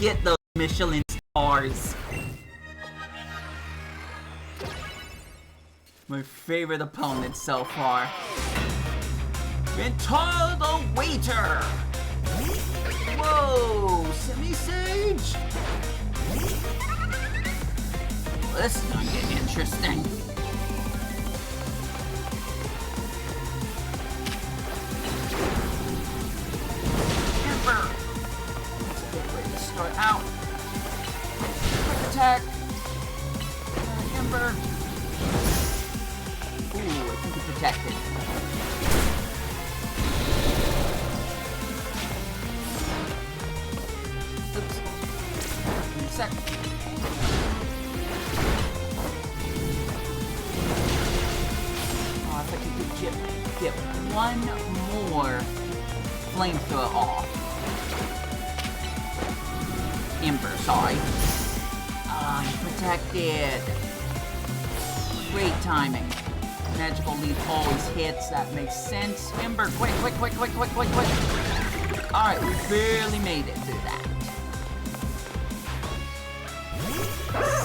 Get those Michelin stars. My favorite opponent so far. Enter the waiter! Whoa! Semi-Sage? Well, this is gonna get interesting. Ember! That's a good way to start out. Quick attack. Ember. Ooh, I think he protected. Oops. Give me a sec. Oh, if I could get one more flamethrower off. Ember, sorry. I'm protected. Great timing. Magical leaf always hits, that makes sense. Ember, quick. Alright, we barely made it through that.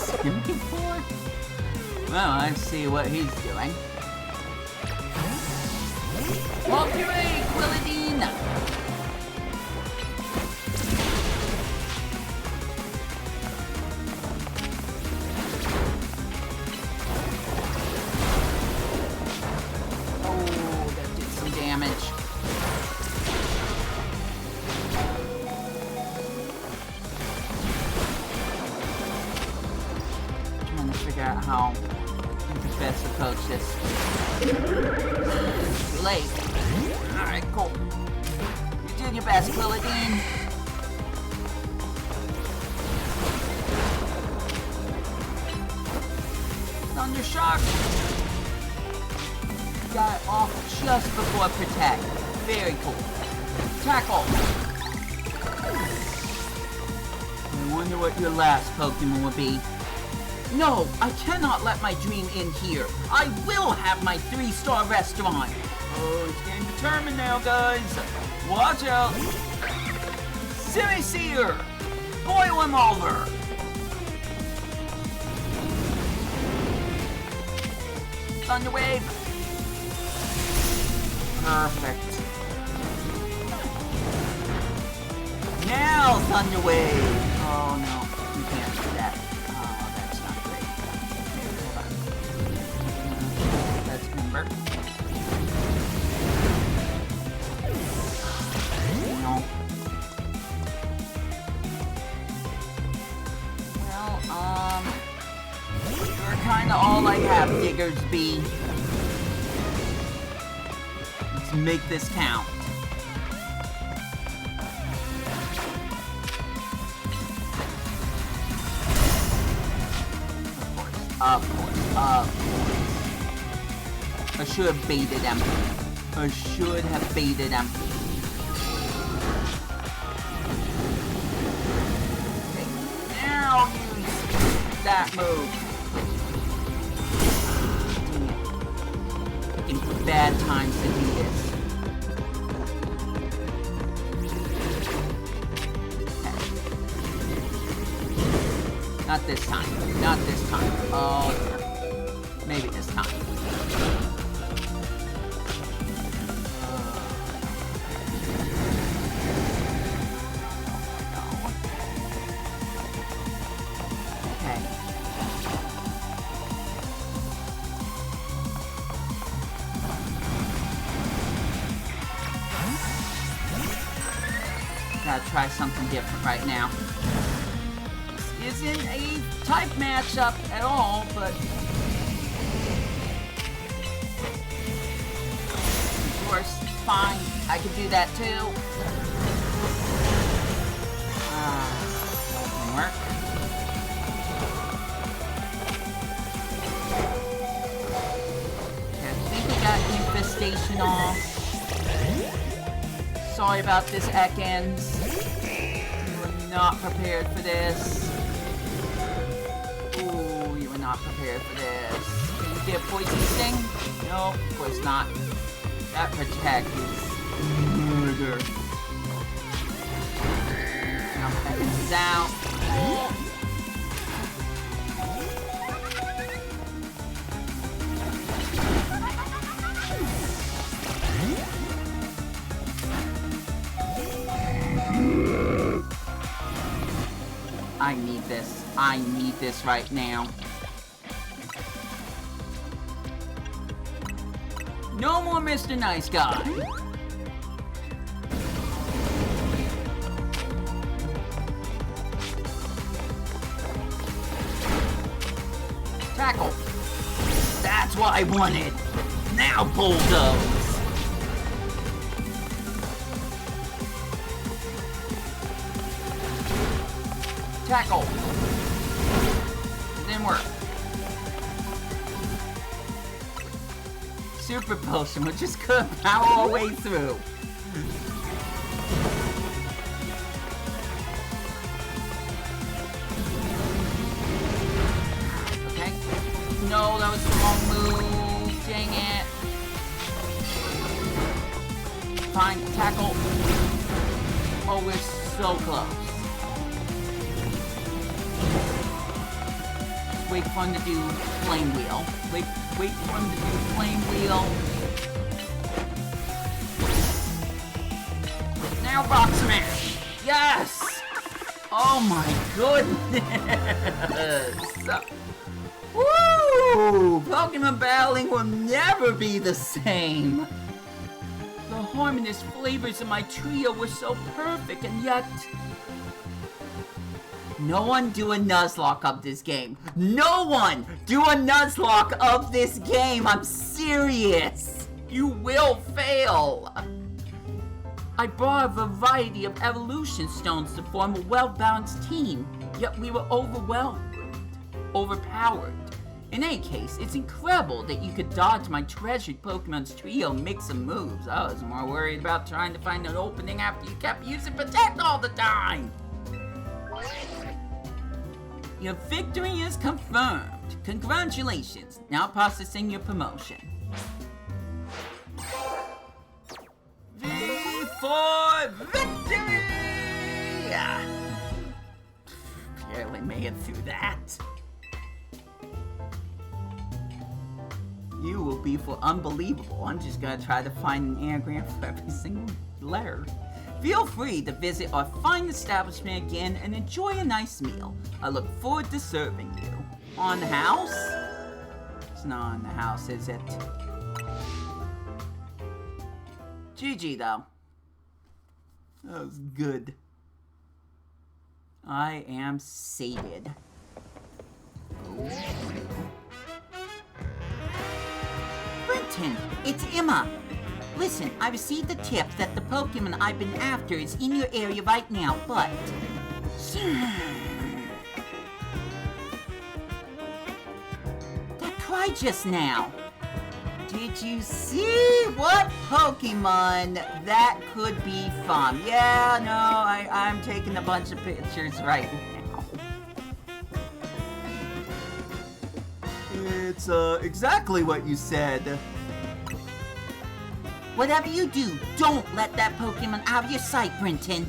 Skimming for? Well, I see what he's doing. Valkyrie, Quilladine! How to best approach this. Too late. Alright, cool. You're doing your best, Quilladine. Thunder Shock. Got it off just before Protect. Very cool. Tackle. I wonder what your last Pokemon will be. No, I cannot let my dream end here. I will have my 3-star restaurant. Oh, it's getting determined now, guys. Watch out. Semi-Seer. Boil him over. Thunder Wave. Perfect. Now, Thunder Wave. Oh, no. You can't do that. No. Well, you're kinda all I have, Diggersby. Let's make this count. Of course. I should have baited him. Okay, now use that move. In bad times to do this. Okay. Not this time. Oh, maybe this time. Gotta try something different right now. This isn't a type matchup at all, but of course, fine. I can do that too. That didn't work. Okay, I think we got Infestation off. Sorry about this, Ekans. You were not prepared for this. Ooh, you were not prepared for this. Can you get Poison Sting? No, of course not. That Protect is murder. Check these out. I need this. I need this right now. No more Mr. Nice Guy. Tackle. That's what I wanted. Now bulldoze. Tackle. Didn't work. Super potion, which just couldn't power our way through. Okay. No, that was the wrong move. Dang it. Fine, tackle. Oh, we're so close. Wait for him to do flame wheel. Wait for him to do flame wheel. Now rock smash. Yes! Oh my goodness! Woo! Pokemon battling will never be the same. The harmonious flavors of my trio were so perfect, and yet no one do a Nuzlocke of this game. No one do a Nuzlocke of this game. I'm serious. You will fail. I brought a variety of evolution stones to form a well-balanced team, yet we were overpowered. In any case, it's incredible that you could dodge my treasured Pokemon's trio mix of moves. I was more worried about trying to find an opening after you kept using Protect all the time. Your victory is confirmed. Congratulations. Now processing your promotion. V for victory! Barely made it through that. You will be for unbelievable. I'm just gonna try to find an anagram for every single letter. Feel free to visit our fine establishment again and enjoy a nice meal. I look forward to serving you. On the house? It's not on the house, is it? GG though. That was good. I am sated. Brenton, it's Emma. Listen, I received the tip that the Pokemon I've been after is in your area right now, but that cry just now. Did you see what Pokemon that could be from? Yeah, no, I'm taking a bunch of pictures right now. It's, exactly what you said. Whatever you do, don't let that Pokemon out of your sight, Brenton.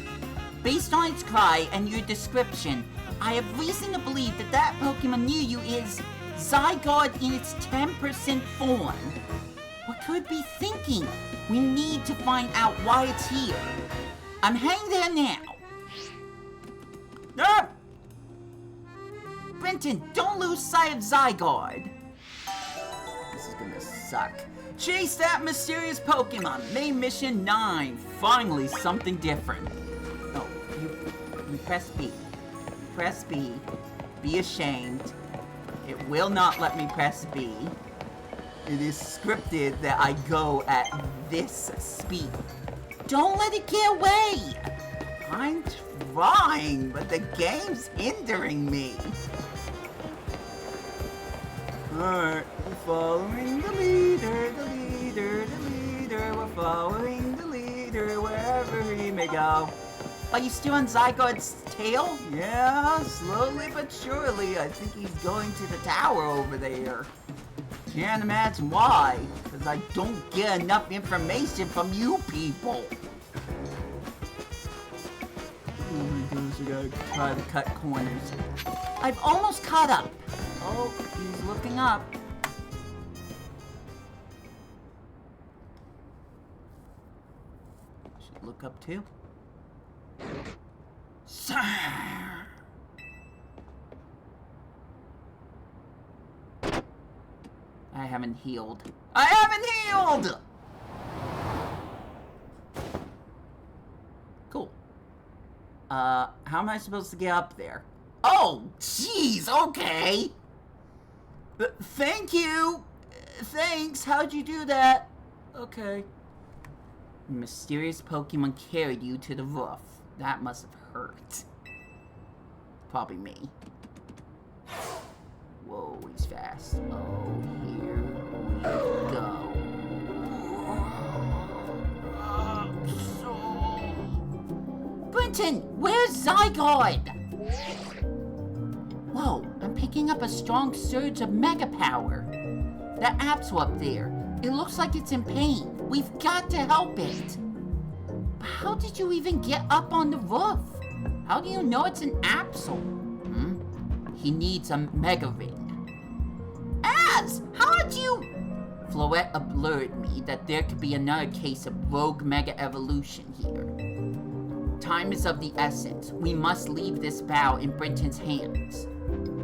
Based on its cry and your description, I have reason to believe that that Pokemon near you is Zygarde in its 10% form. What could it be thinking? We need to find out why it's here. I'm heading there now. Ah! Brenton, don't lose sight of Zygarde. This is gonna suck. Chase that mysterious Pokemon. Main mission 9. Finally, something different. Oh, you press B. Press B. Be ashamed. It will not let me press B. It is scripted that I go at this speed. Don't let it get away! I'm trying, but the game's hindering me. Alright, we're following the leader, the leader, the leader. We're following the leader wherever he may go. Are you still on Zygarde's tail? Yeah, slowly but surely. I think he's going to the tower over there. Can't imagine why, because I don't get enough information from you people. Oh my gosh, So I gotta try to cut corners. I've almost caught up. Oh, he's looking up. Should look up too. Sir! I haven't healed. I haven't healed! Cool. How am I supposed to get up there? Oh, jeez, okay. Thank you. Thanks, how'd you do that? Okay. Mysterious Pokemon carried you to the roof. That must have hurt. Probably me. Whoa, he's fast. Oh, here we go. Brenton, where's Zygarde? Whoa, I'm picking up a strong surge of mega power. That Apso up there, it looks like it's in pain. We've got to help it. But how did you even get up on the roof? How do you know it's an Apso? He needs a Mega Ring. Az, how'd you... Floette alerted me that there could be another case of rogue Mega Evolution here. Time is of the essence. We must leave this battle in Brenton's hands.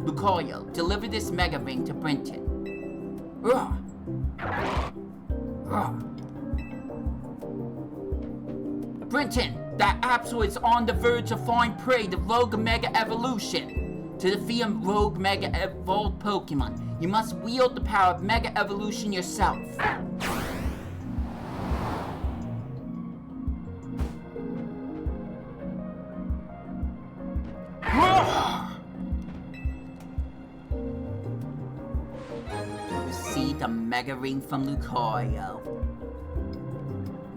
Lucario, deliver this Mega Ring to Brenton. Brenton, that Apso is on the verge of falling prey to rogue Mega Evolution. To defeat a rogue Mega Evolved Pokemon, you must wield the power of Mega Evolution yourself. Receive the Mega Ring from Lucario.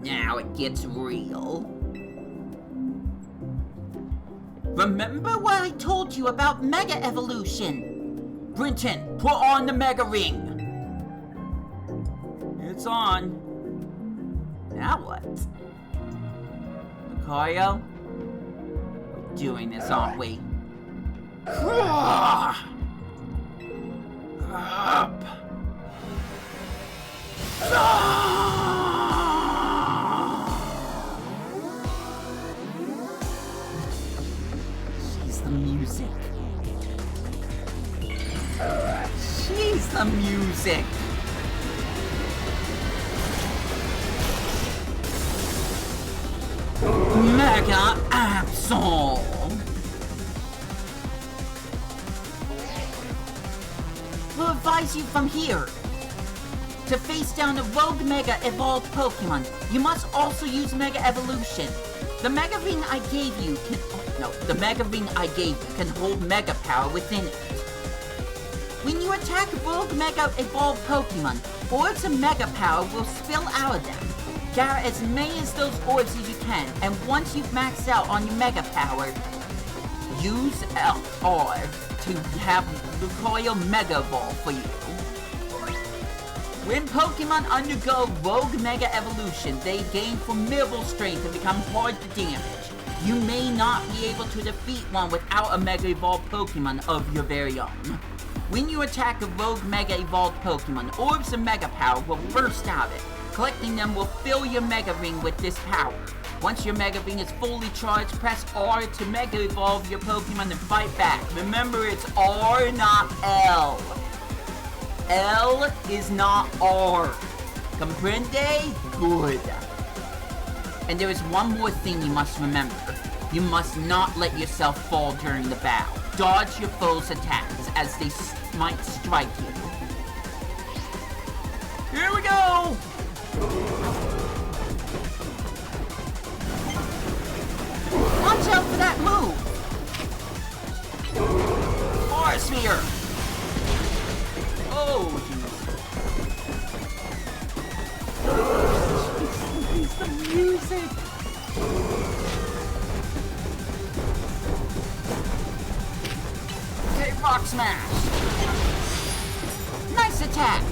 Now it gets real. Remember what I told you about Mega Evolution? Brenton, put on the Mega Ring! It's on. Now what? Lucario? We're doing this, aren't we? Up! The music. Jeez, the music. Mega Absol. We'll advise you from here. To face down a rogue Mega Evolved Pokemon, you must also use Mega Evolution. The Mega Ring I gave you can... the Mega Ring I gave you can hold Mega Power within it. When you attack rogue Mega Evolved Pokemon, orbs of Mega Power will spill out of them. Gather as many of those orbs as you can, and once you've maxed out on your Mega Power, use R to have Lucario Mega Evolve for you. When Pokemon undergo Rogue Mega Evolution, they gain formidable strength and become hard to damage. You may not be able to defeat one without a Mega Evolved Pokemon of your very own. When you attack a Rogue Mega Evolved Pokemon, orbs of Mega Power will burst out of it. Collecting them will fill your Mega Ring with this power. Once your Mega Ring is fully charged, press R to Mega Evolve your Pokemon and fight back. Remember, it's R, not L. L is not R. Comprende? Good. And there is one more thing you must remember. You must not let yourself fall during the battle. Dodge your foes' attacks as they might strike you. Here we go! Watch out for that move! Aura Sphere! Oh, jeez. It's the music! Okay, Rock Smash! Nice attack!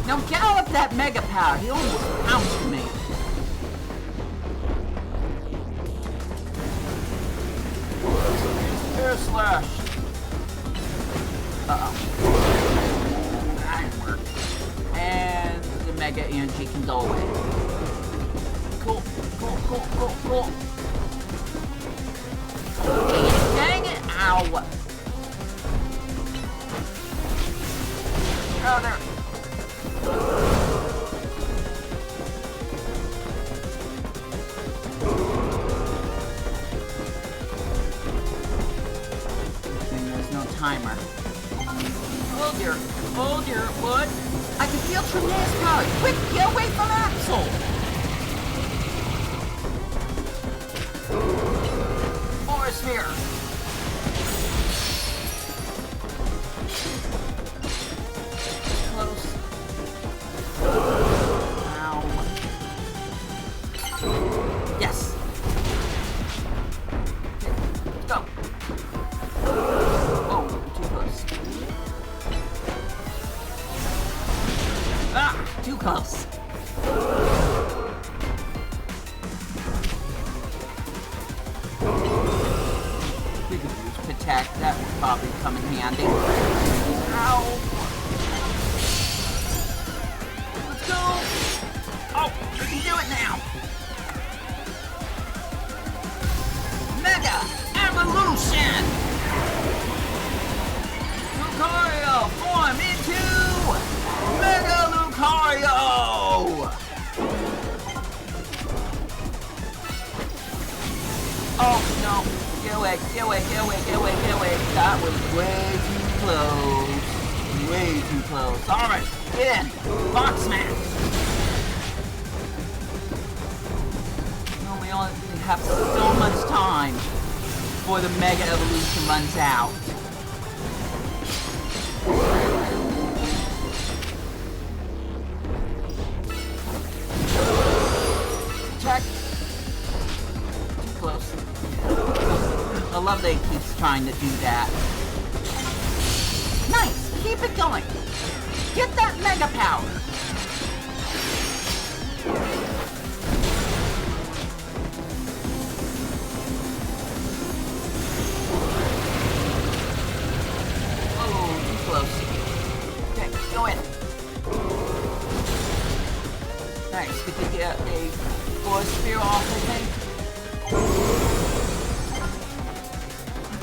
Now gallop that Mega Power! He almost pounced me! Air slash. Uh-oh. That didn't work. And the mega energy can go away. Cool. Dang it! Ow! Oh, there. There's no timer. Oh dear, what? I can feel tremendous power. Quick, get away from Axel! Force sphere. Close. Ow. Yes. Okay, let's go. Oh, too close. Ah, too close. We could use protect. That would probably come in handy. Ow. Let's go. Oh, we can do it now. Mega Evolution! Lucario, form into Mega Lucario! Oh, no. Get away. That was way too close. Alright, get in. Box smash. We only have so much time before the Mega Evolution runs out. Check. Too close. I love that he keeps trying to do that. Nice! Keep it going! Get that Mega Power! Oh, too close. Okay, go in. Nice, we could get a force sphere off, I think.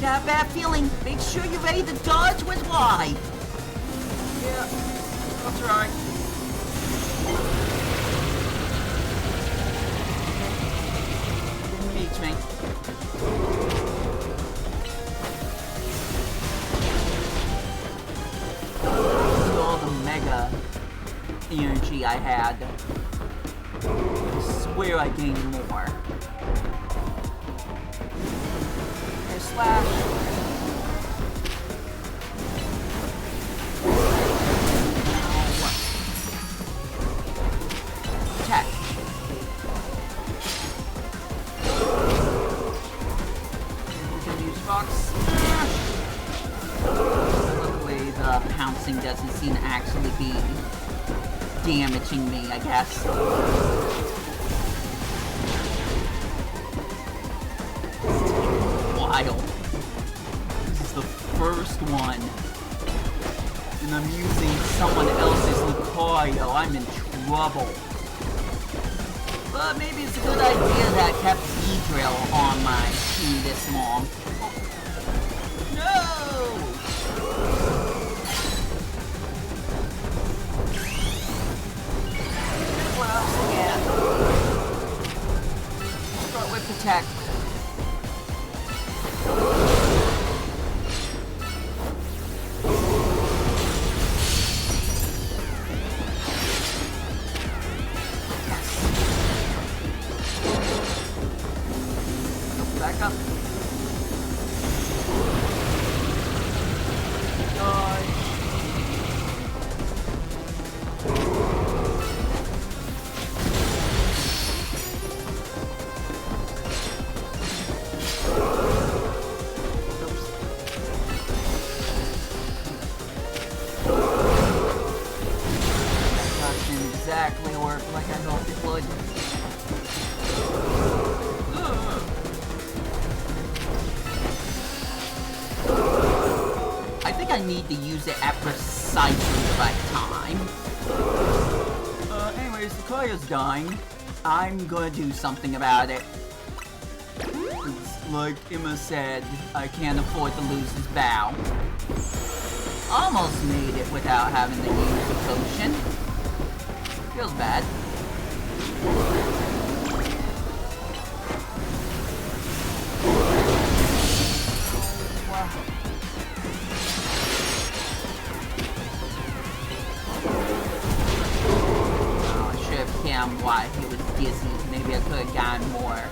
Got a bad feeling. Make sure you're ready to dodge with Y. Yeah, I'll try. Didn't reach me. All the mega energy I had. I swear I gained more. Slash. Check. We can use Fox Smash. Luckily, the pouncing doesn't seem to actually be damaging me, I guess. This is the first one. And I'm using someone else's Lucario. I'm in trouble. But maybe it's a good idea that I kept E-Drill on my team this long. No! What else again? Start with Protect. Back up. Dodge. That didn't exactly work like I hoped it would. I need to use it at precisely the right time. Anyways, the Lucaio's dying. I'm gonna do something about it. It's like Emma said, I can't afford to lose his bow. Almost made it without having to use a potion. Feels bad. Oh, I should have him while he was dizzy. Maybe I could have gotten more.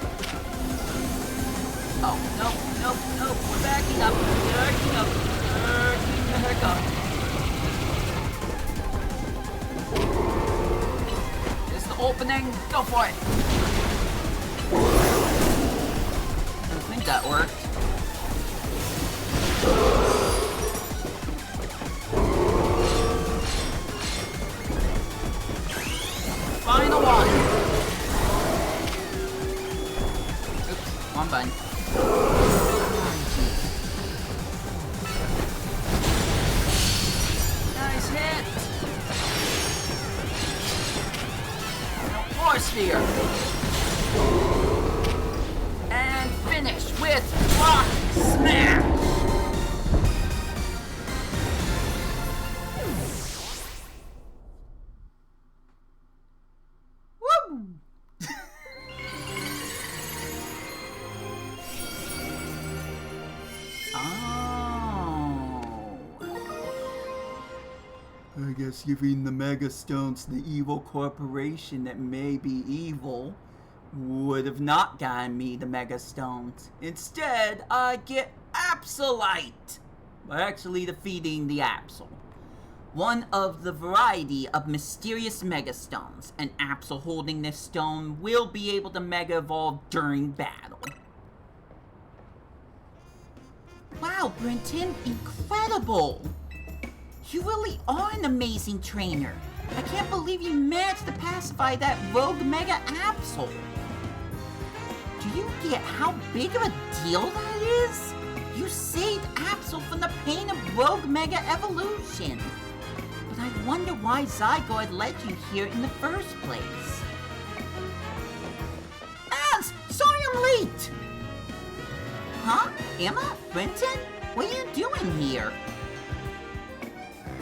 Oh, nope, nope, nope. We're backing up. Backing up. Backing the heck up. This is the opening. Go for it. I think that worked. Final one. Oops, one button. Nice hit. Force sphere. And finish with rock smash. I guess giving the Mega Stones to the evil corporation that may be evil would have not gotten me the Mega Stones. Instead, I get Absolite by actually defeating the Absol. One of the variety of mysterious Mega Stones. An Absol holding this stone will be able to Mega Evolve during battle. Wow, Brenton, incredible! You really are an amazing trainer. I can't believe you managed to pacify that rogue Mega Absol. Do you get how big of a deal that is? You saved Absol from the pain of rogue Mega Evolution. But I wonder why Zygo had led you here in the first place. Ans! Sorry I'm late! Huh? Emma? Brenton? What are you doing here?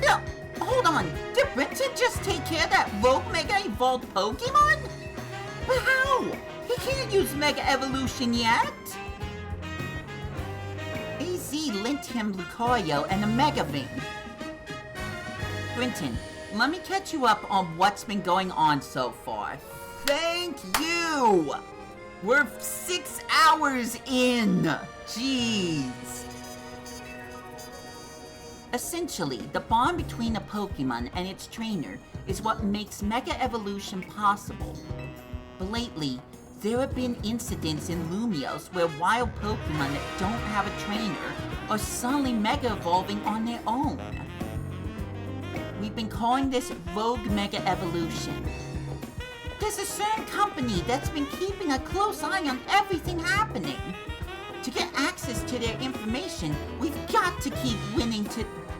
No, hold on. Did Brenton just take care of that rogue Mega Evolved Pokemon? But how? He can't use Mega Evolution yet. AZ lent him Lucario and a Mega Ring. Brenton, let me catch you up on what's been going on so far. Thank you! We're 6 hours in! Jeez! Essentially, the bond between a Pokemon and its trainer is what makes Mega Evolution possible. But lately, there have been incidents in Lumiose where wild Pokemon that don't have a trainer are suddenly Mega Evolving on their own. We've been calling this Rogue Mega Evolution. There's a certain company that's been keeping a close eye on everything happening. To get access to their information, we've got to keep winning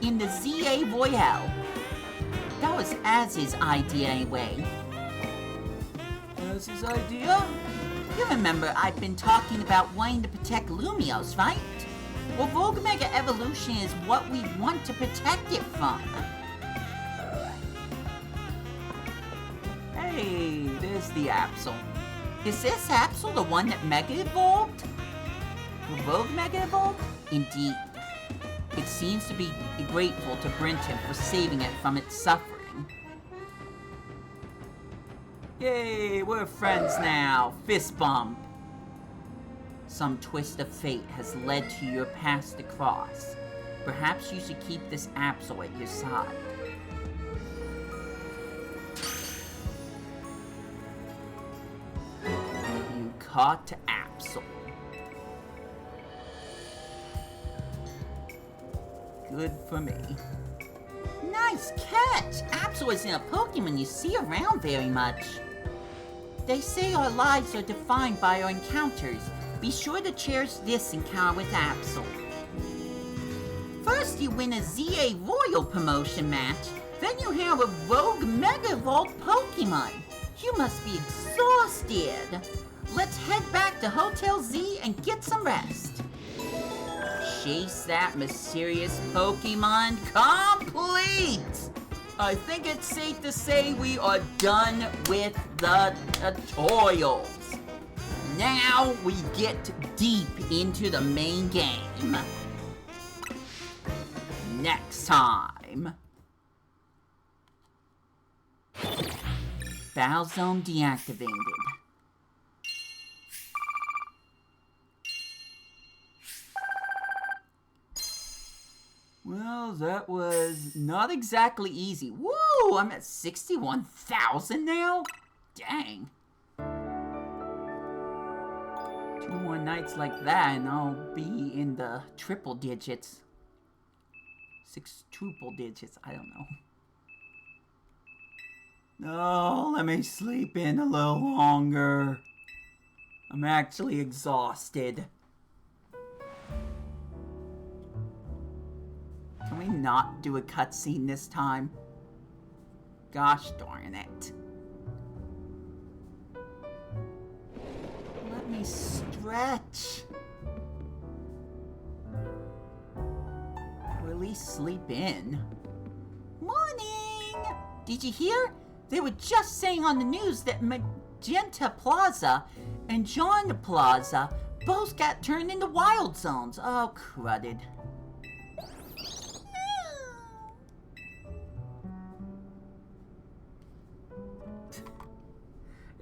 in the ZA Royale. That was Az's idea anyway. Az's idea? You remember I've been talking about wanting to protect Lumiose, right? Well, Rogue Mega Evolution is what we want to protect it from. Hey, there's the Absol. Is this Absol the one that Mega Evolved? The Rogue Mega Evolved? Indeed. It seems to be grateful to Brenton for saving it from its suffering. Yay, we're friends now. Fist bump. Some twist of fate has led to your paths to cross. Perhaps you should keep this Absol at your side. You caught Absol. Good for me. Nice catch! Absol isn't a Pokemon you see around very much. They say our lives are defined by our encounters. Be sure to cherish this encounter with Absol. For First you win a ZA Royal promotion match, then you have a Rogue Mega Vault Pokemon. You must be exhausted. Let's head back to Hotel Z and get some rest. Chase that mysterious Pokemon complete! I think it's safe to say we are done with the tutorials. Now we get deep into the main game. Next time. Battle Zone deactivated. Well, that was not exactly easy. Woo! I'm at 61,000 now? Dang. 2 more nights like that and I'll be in the triple digits. 6-tuple digits, I don't know. No, let me sleep in a little longer. I'm actually exhausted. Can we not do a cutscene this time? Gosh darn it. Let me stretch. Or at least sleep in. Morning! Did you hear? They were just saying on the news that Magenta Plaza and John Plaza both got turned into wild zones. Oh, crudded.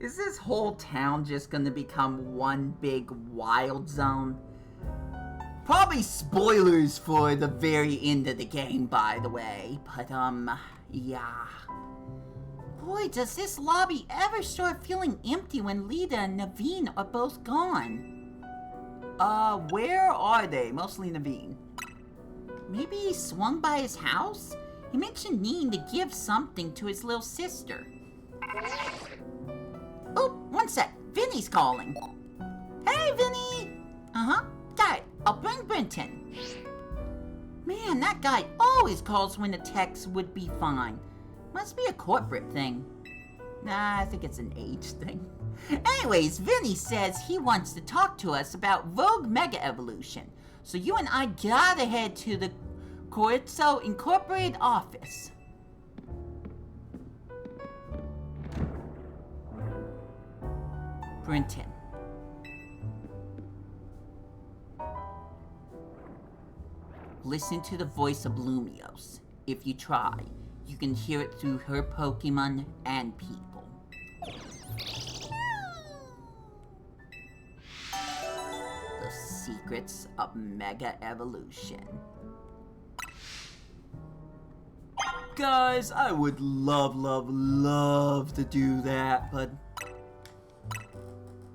Is this whole town just gonna become one big wild zone? Probably spoilers for the very end of the game, by the way. But, yeah. Boy, does this lobby ever start feeling empty when Lita and Naveen are both gone. Where are they? Mostly Naveen. Maybe he swung by his house? He mentioned needing to give something to his little sister. Oh, one sec. Vinny's calling. Hey, Vinny! Uh-huh. Got it. I'll bring Brenton. Man, that guy always calls when a text would be fine. Must be a corporate thing. Nah, I think it's an age thing. Anyways, Vinny says he wants to talk to us about Rogue Mega Evolution. So you and I gotta head to the Corso Incorporated office. Brenton. Listen to the voice of Lumiose. If you try, you can hear it through her Pokemon and people. The secrets of Mega Evolution. Guys, I would love to do that, but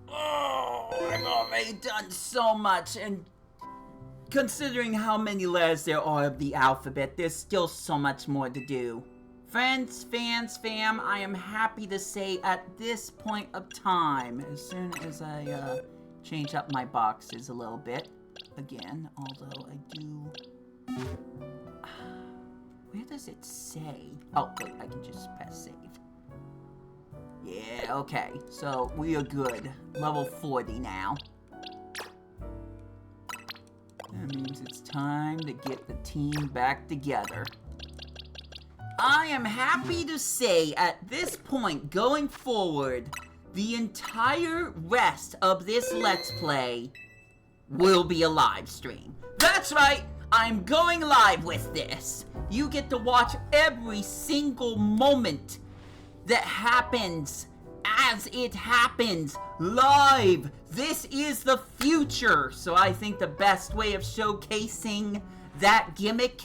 I've already done so much, and considering how many letters there are of the alphabet, there's still so much more to do. Friends, fans, fam, I am happy to say at this point of time, as soon as I change up my boxes a little bit, again, although I do... Where does it say? Oh, wait, I can just press save. Yeah, okay, so we are good. Level 40 now. That means it's time to get the team back together. I am happy to say at this point going forward, the entire rest of this Let's Play will be a live stream. That's right, I'm going live with this. You get to watch every single moment that happens as it happens live. This is the future. So I think the best way of showcasing that gimmick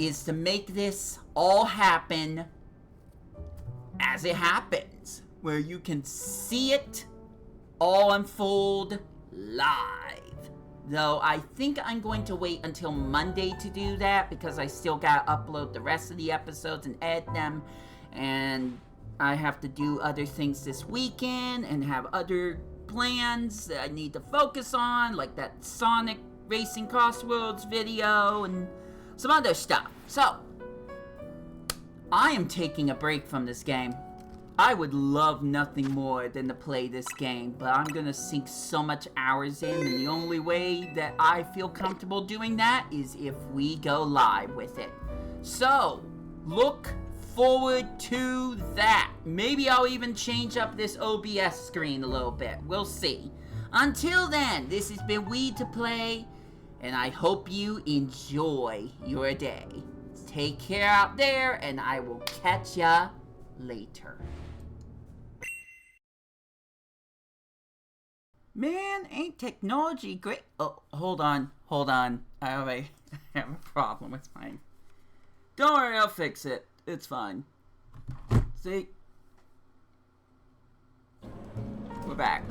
is to make this all happen as it happens, where you can see it all unfold live. Though I think I'm going to wait until Monday to do that because I still gotta upload the rest of the episodes and edit them, and I have to do other things this weekend and have other plans that I need to focus on, like that Sonic Racing Crossroads video and some other stuff. So, I am taking a break from this game. I would love nothing more than to play this game, but I'm gonna sink so much hours in, and the only way that I feel comfortable doing that is if we go live with it. So, look forward to that. Maybe I'll even change up this OBS screen a little bit. We'll see. Until then, this has been Wii2PLAY, and I hope you enjoy your day. Take care out there, and I will catch ya later. Man, ain't technology great? Oh, hold on. I already have a problem with mine. Don't worry, I'll fix it. It's fine. See? We're back.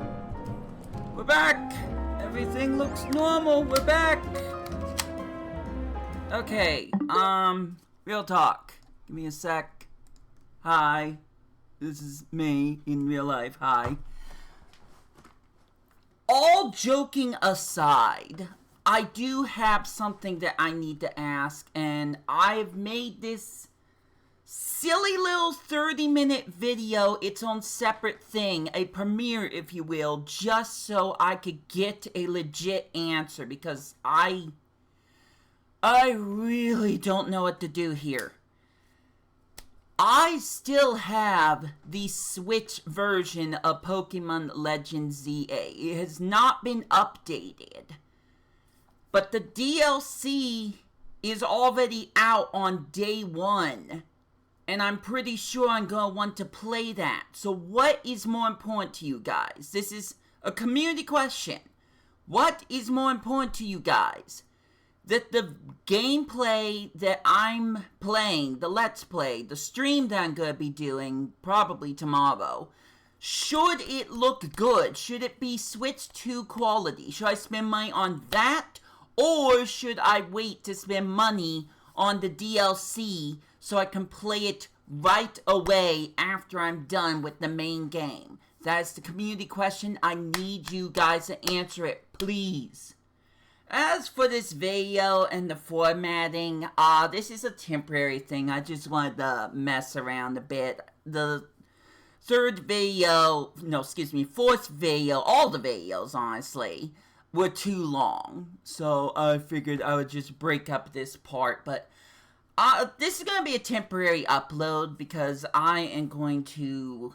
We're back! Everything looks normal. We're back! Okay, real talk. Give me a sec. Hi. This is me in real life. Hi. All joking aside, I do have something that I need to ask, and I've made this silly little 30-minute video, its own separate thing, a premiere, if you will, just so I could get a legit answer, because I really don't know what to do here. I still have the Switch version of Pokemon Legends ZA. It has not been updated. But the DLC is already out on day 1. And I'm pretty sure I'm going to want to play that. So what is more important to you guys? This is a community question. What is more important to you guys? That the gameplay that I'm playing, the Let's Play, the stream that I'm going to be doing, probably tomorrow, should it look good? Should it be Switch 2 quality? Should I spend money on that? Or should I wait to spend money on the DLC so I can play it right away after I'm done with the main game? That's the community question. I need you guys to answer it, please. As for this video and the formatting, this is a temporary thing. I just wanted to mess around a bit. The fourth video, all the videos, honestly, were too long. So I figured I would just break up this part. But this is going to be a temporary upload because I am going to,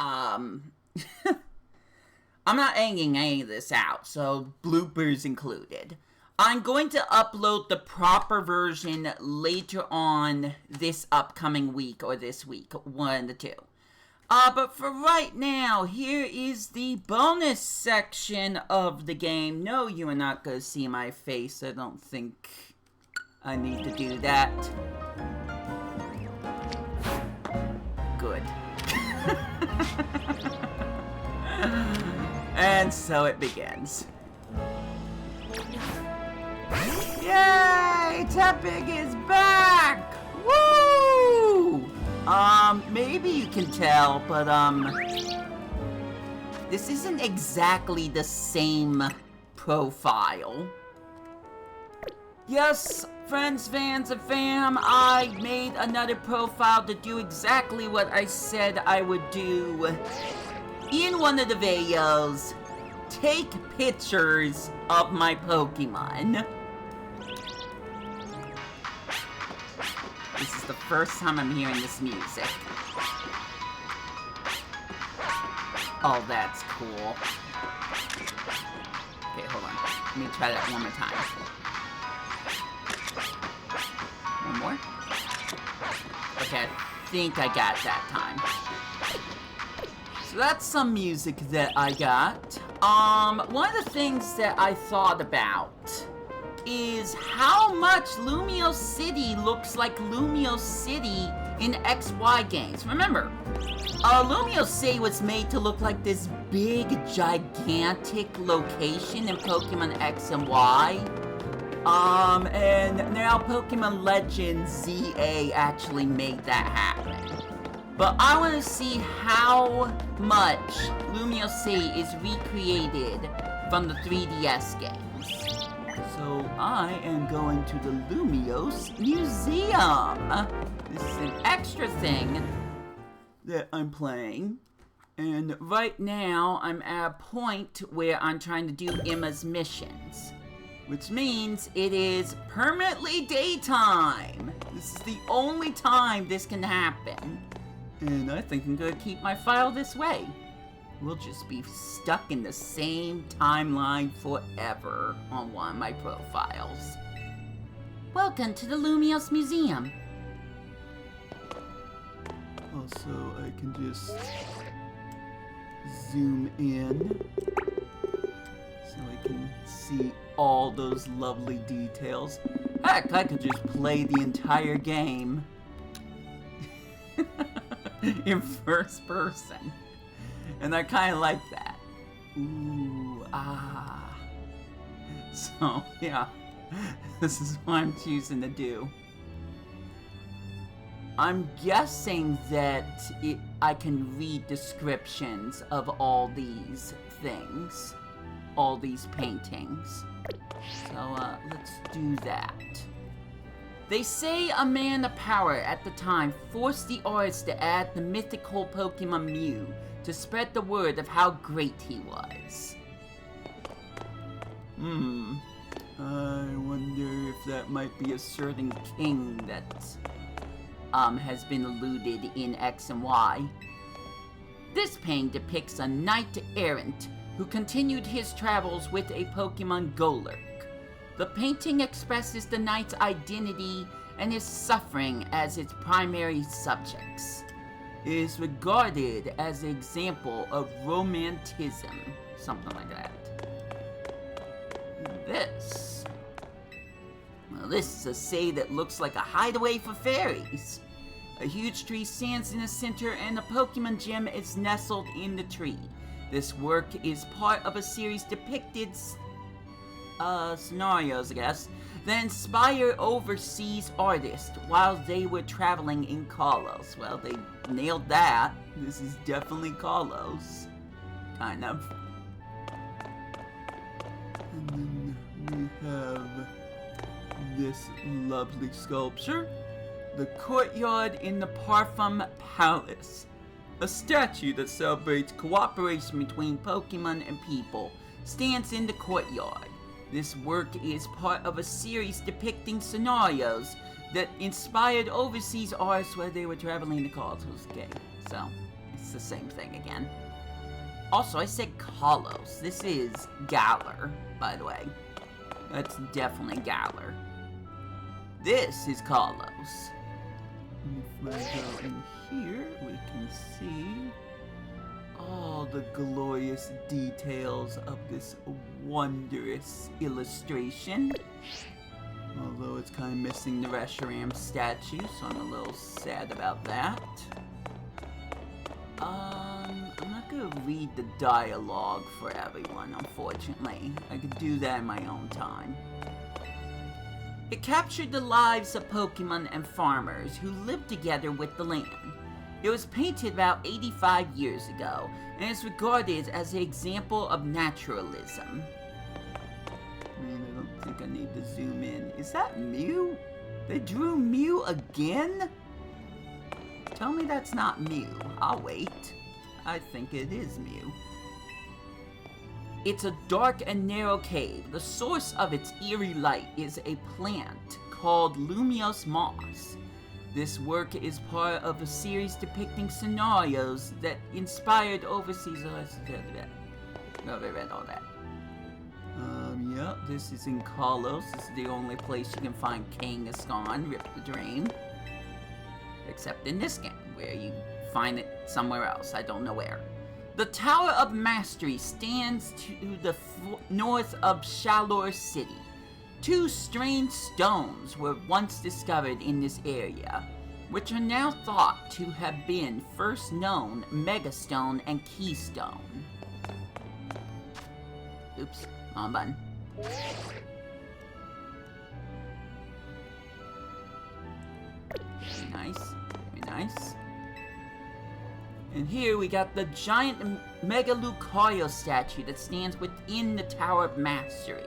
I'm not editing any of this out, so bloopers included. I'm going to upload the proper version later on this upcoming week or this week, one of the two. But for right now, here is the bonus section of the game. No, you are not going to see my face. I don't think I need to do that. Good. And so it begins. Yay! Tepig is back! Woo! Maybe you can tell, but, this isn't exactly the same profile. Yes, friends, fans, and fam, I made another profile to do exactly what I said I would do in one of the videos. Take pictures of my Pokemon. This is the first time I'm hearing this music. Oh, that's cool. Okay, hold on. Let me try that one more time. One more? Okay, I think I got that time. So that's some music that I got. One of the things that I thought about is how much Lumiose City looks like Lumiose City in XY games. Remember, Lumiose City was made to look like this big, gigantic location in Pokemon X and Y. And now Pokemon Legends ZA actually made that happen. But I want to see how much Lumiose City is recreated from the 3DS games. So I am going to the Lumiose Museum. This is an extra thing that I'm playing. And right now, I'm at a point where I'm trying to do Emma's missions. Which means it is permanently daytime. This is the only time this can happen. And I think I'm gonna keep my file this way. We'll just be stuck in the same timeline forever on one of my profiles. Welcome to the Lumiose Museum. Also, I can just zoom in so I can see all those lovely details. Heck, I could just play the entire game in first person. And I kind of like that. Ooh, ah. So, yeah. This is what I'm choosing to do. I'm guessing that I can read descriptions of all these things. All these paintings. So, let's do that. They say a man of power at the time forced the artist to add the mythical Pokemon Mew to spread the word of how great he was. I wonder if that might be a certain king that has been alluded in X and Y. This painting depicts a knight-errant who continued his travels with a Pokemon Golurk. The painting expresses the knight's identity and his suffering as its primary subjects. It is regarded as an example of romanticism, something like that. This. Well, this is a say that looks like a hideaway for fairies. A huge tree stands in the center and a Pokemon gym is nestled in the tree. This work is part of a series depicted scenarios, I guess, that inspire overseas artists while they were traveling in KALOS. Well, they nailed that. This is definitely KALOS. Kind of. And then we have this lovely sculpture. The courtyard in the Parfum Palace. A statue that celebrates cooperation between Pokemon and people stands in the courtyard. This work is part of a series depicting scenarios that inspired overseas artists while they were traveling to KALOS. Okay, so it's the same thing again. Also, I said KALOS. This is Galar, by the way. That's definitely Galar. This is KALOS. If I go in here, we can see all the glorious details of this wondrous illustration. Although it's kind of missing the Reshiram statue, so I'm a little sad about that. I'm not gonna read the dialogue for everyone, unfortunately. I could do that in my own time. It captured the lives of Pokemon and farmers who lived together with the land. It was painted about 85 years ago, and is regarded as an example of naturalism. Man, I don't think I need to zoom in. Is that Mew? They drew Mew again? Tell me that's not Mew. I'll wait. I think it is Mew. It's a dark and narrow cave. The source of its eerie light is a plant called Lumiose moss. This work is part of a series depicting scenarios that inspired overseas artists. No, I read all that. Yep, this is in KALOS. This is the only place you can find Kangaskhan, Rip the Dream. Except in this game, where you find it somewhere else. I don't know where. The Tower of Mastery stands to the north of Shalor City. Two strange stones were once discovered in this area, which are now thought to have been first known Megastone and Keystone. Oops, wrong button. Very nice, very nice. And here we got the giant Mega Lucario statue that stands within the Tower of Mastery.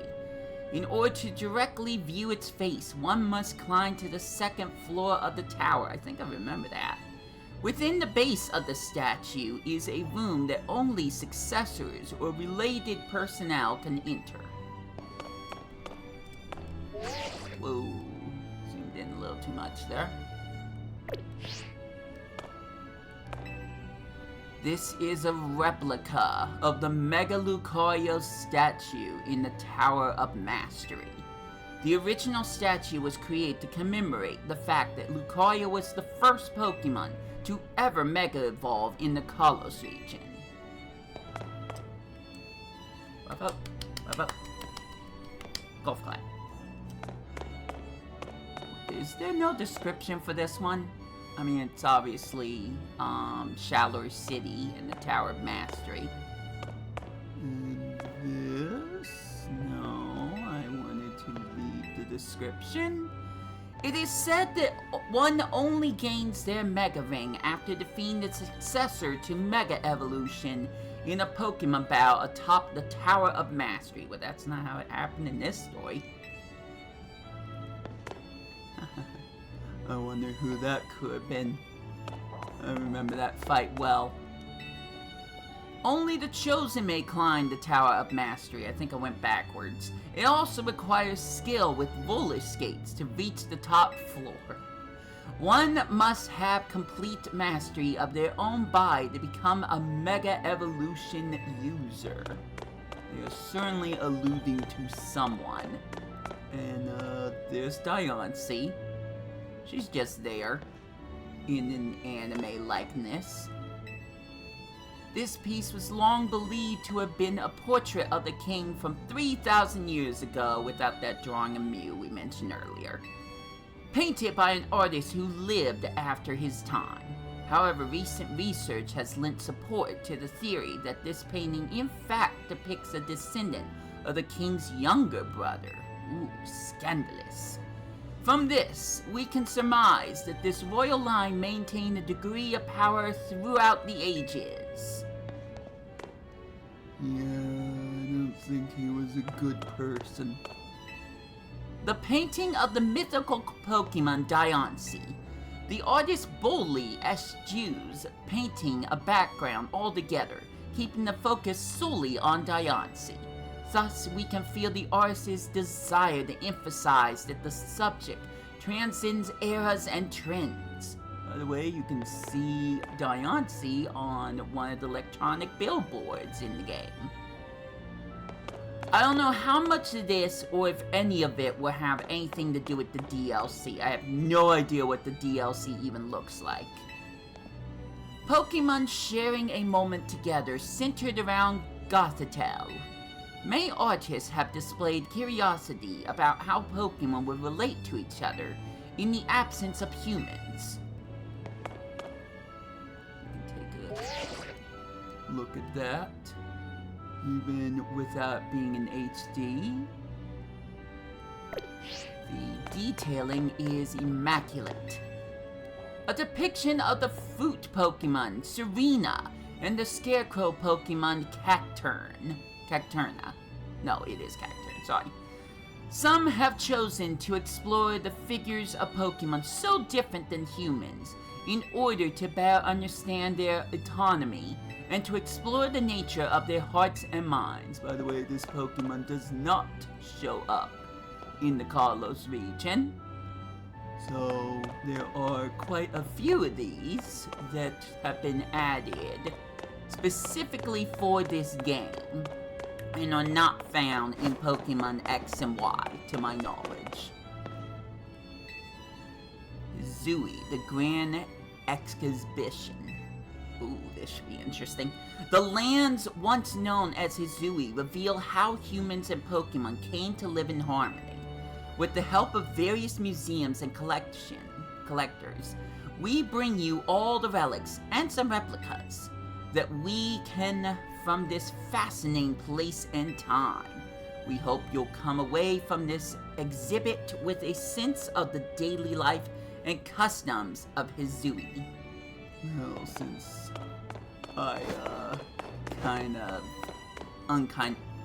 In order to directly view its face, one must climb to the second floor of the tower. I think I remember that. Within the base of the statue is a room that only successors or related personnel can enter. Whoa, zoomed in a little too much there. This is a replica of the Mega Lucario statue in the Tower of Mastery. The original statue was created to commemorate the fact that Lucario was the first Pokemon to ever Mega Evolve in the KALOS region. Rev up. Golf clap. Is there no description for this one? I mean, it's obviously, Shallow City and the Tower of Mastery. And this? No, I wanted to read the description. It is said that one only gains their Mega Ring after defeating the successor to Mega Evolution in a Pokemon battle atop the Tower of Mastery. Well, that's not how it happened in this story. I wonder who that could have been. I remember that fight well. Only the chosen may climb the Tower of Mastery. I think I went backwards. It also requires skill with roller skates to reach the top floor. One must have complete mastery of their own body to become a Mega Evolution user. They are certainly alluding to someone. And, there's Diancie. She's just there, in an anime likeness. This piece was long believed to have been a portrait of the king from 3,000 years ago, without that drawing of Mew we mentioned earlier. Painted by an artist who lived after his time. However, recent research has lent support to the theory that this painting in fact depicts a descendant of the king's younger brother. Ooh, scandalous. From this, we can surmise that this royal line maintained a degree of power throughout the ages. Yeah, I don't think he was a good person. The painting of the mythical Pokemon Diancie. The artist boldly eschews painting a background altogether, keeping the focus solely on Diancie. Thus, we can feel the artist's desire to emphasize that the subject transcends eras and trends. By the way, you can see Diancie on one of the electronic billboards in the game. I don't know how much of this, or if any of it, will have anything to do with the DLC. I have no idea what the DLC even looks like. Pokemon sharing a moment together centered around Gothitelle. Many artists have displayed curiosity about how Pokemon would relate to each other in the absence of humans. We can take a look at that, even without being in HD. The detailing is immaculate. A depiction of the fruit Pokemon Serena and the scarecrow Pokemon Cacturna. No, it is Cacturna, sorry. Some have chosen to explore the figures of Pokemon so different than humans in order to better understand their autonomy and to explore the nature of their hearts and minds. By the way, this Pokemon does not show up in the KALOS region. So there are quite a few of these that have been added specifically for this game and are not found in Pokemon X and Y, to my knowledge. Zooey, the Grand Exhibition. Ooh, this should be interesting. The lands once known as Hisui reveal how humans and Pokemon came to live in harmony. With the help of various museums and collectors, we bring you all the relics and some replicas that we can from this fascinating place and time. We hope you'll come away from this exhibit with a sense of the daily life and customs of Hisui. Well, since I, kind of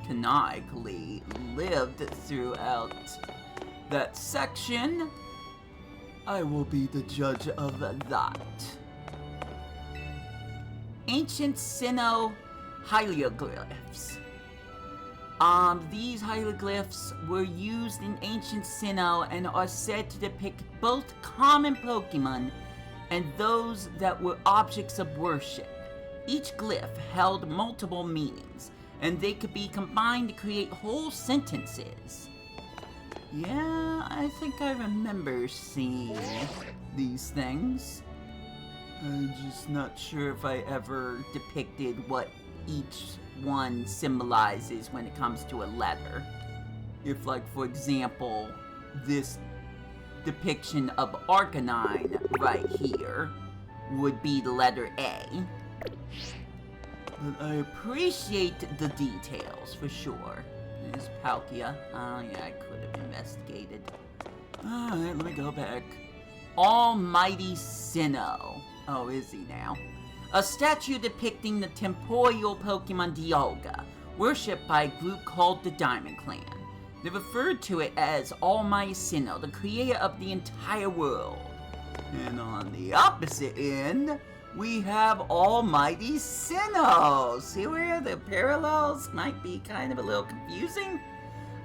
canonically lived throughout that section, I will be the judge of that. Ancient Sinnoh hieroglyphs. These hieroglyphs were used in Ancient Sinnoh and are said to depict both common Pokemon and those that were objects of worship. Each glyph held multiple meanings, and they could be combined to create whole sentences. Yeah, I think I remember seeing these things. I'm just not sure if I ever depicted what each one symbolizes when it comes to a letter. If, like, for example, this depiction of Arcanine right here would be the letter A. But I appreciate the details, for sure. There's Palkia. Oh yeah, I could have investigated. Alright, let me go back. Almighty Sinnoh. Oh, is he now? A statue depicting the temporal Pokemon Dialga, worshipped by a group called the Diamond Clan. They referred to it as Almighty Sinnoh, the creator of the entire world. And on the opposite end, we have Almighty Sinnoh. See where the parallels might be kind of a little confusing?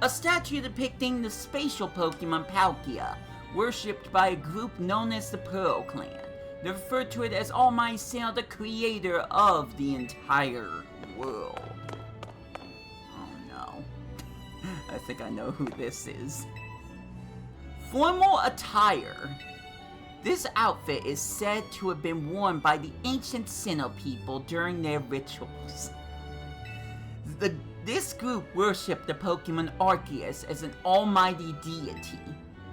A statue depicting the spatial Pokemon Palkia, worshipped by a group known as the Pearl Clan. They refer to it as Almighty Sinnoh, the creator of the entire world. Oh no. I think I know who this is. Formal attire. This outfit is said to have been worn by the ancient Sinnoh people during their rituals. This group worshipped the Pokemon Arceus as an almighty deity.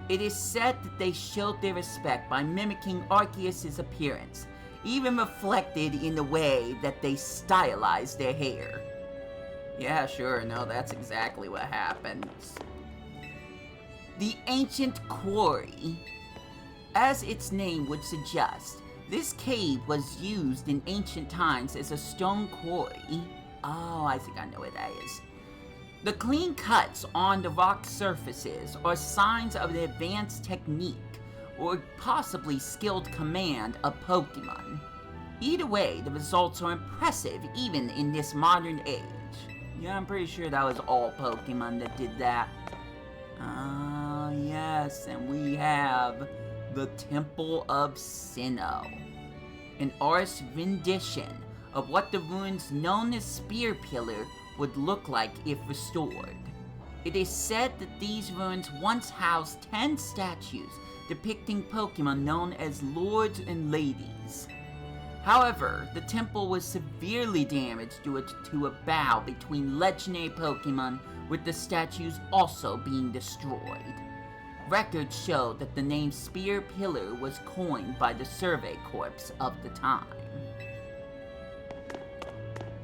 It is said that they showed their respect by mimicking Arceus' appearance, even reflected in the way that they stylized their hair. Yeah, sure, no, that's exactly what happens. The Ancient Quarry. As its name would suggest, this cave was used in ancient times as a stone quarry. Oh, I think I know what that is. The clean cuts on the rock surfaces are signs of the advanced technique, or possibly skilled command of Pokemon. Either way, the results are impressive even in this modern age. Yeah, I'm pretty sure that was all Pokemon that did that. Ah, yes, and we have the Temple of Sinnoh, an artist's rendition of what the ruins known as Spear Pillar would look like if restored. It is said that these ruins once housed 10 statues depicting Pokemon known as Lords and Ladies. However, the temple was severely damaged due to a battle between legendary Pokemon, with the statues also being destroyed. Records show that the name Spear Pillar was coined by the Survey Corps of the time.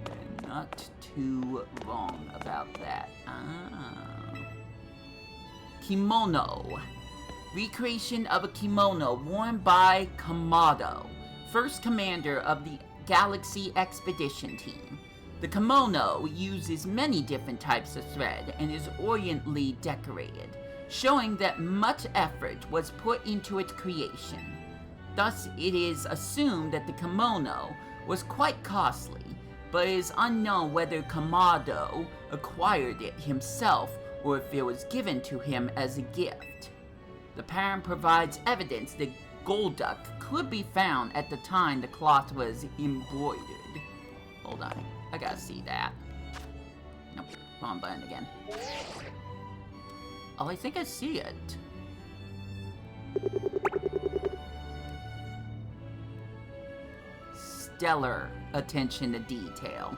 They're not too wrong about that. Kimono. Recreation of a kimono worn by Kamado, first commander of the Galaxy Expedition Team. The kimono uses many different types of thread and is orientally decorated, showing that much effort was put into its creation. Thus, it is assumed that the kimono was quite costly, but it is unknown whether Kamado acquired it himself or if it was given to him as a gift. The pattern provides evidence that Golduck could be found at the time the cloth was embroidered. Hold on, I gotta see that. Nope, wrong button again. Oh, I think I see it. Stellar attention to detail.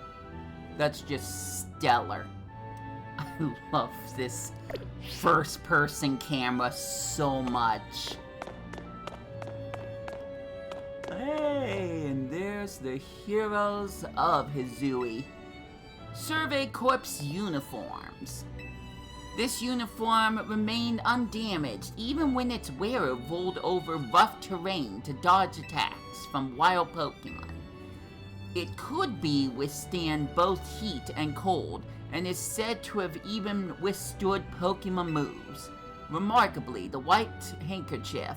That's just stellar. I love this first-person camera so much. Hey, and there's the heroes of Hisui. Survey Corps uniforms. This uniform remained undamaged even when its wearer rolled over rough terrain to dodge attacks from wild Pokemon. It could withstand both heat and cold, and is said to have even withstood Pokemon moves. Remarkably, the white handkerchief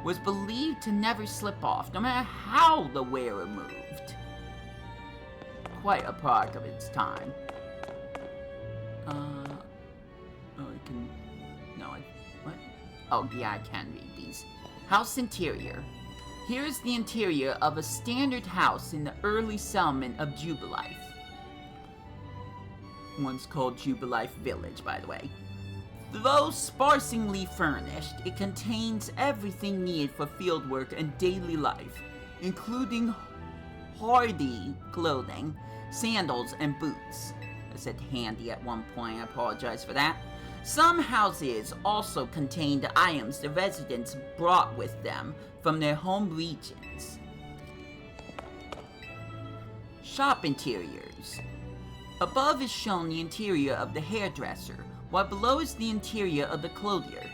was believed to never slip off, no matter how the wearer moved. Quite a product of its time. What? Oh, yeah, I can read these. House interior. Here is the interior of a standard house in the early settlement of Jubilife. Once called Jubilife Village, by the way. Though sparsely furnished, it contains everything needed for fieldwork and daily life, including hardy clothing, sandals, and boots. I said handy at one point, I apologize for that. Some houses also contained items the residents brought with them from their home regions. Shop interiors. Above is shown the interior of the hairdresser, while below is the interior of the clothier.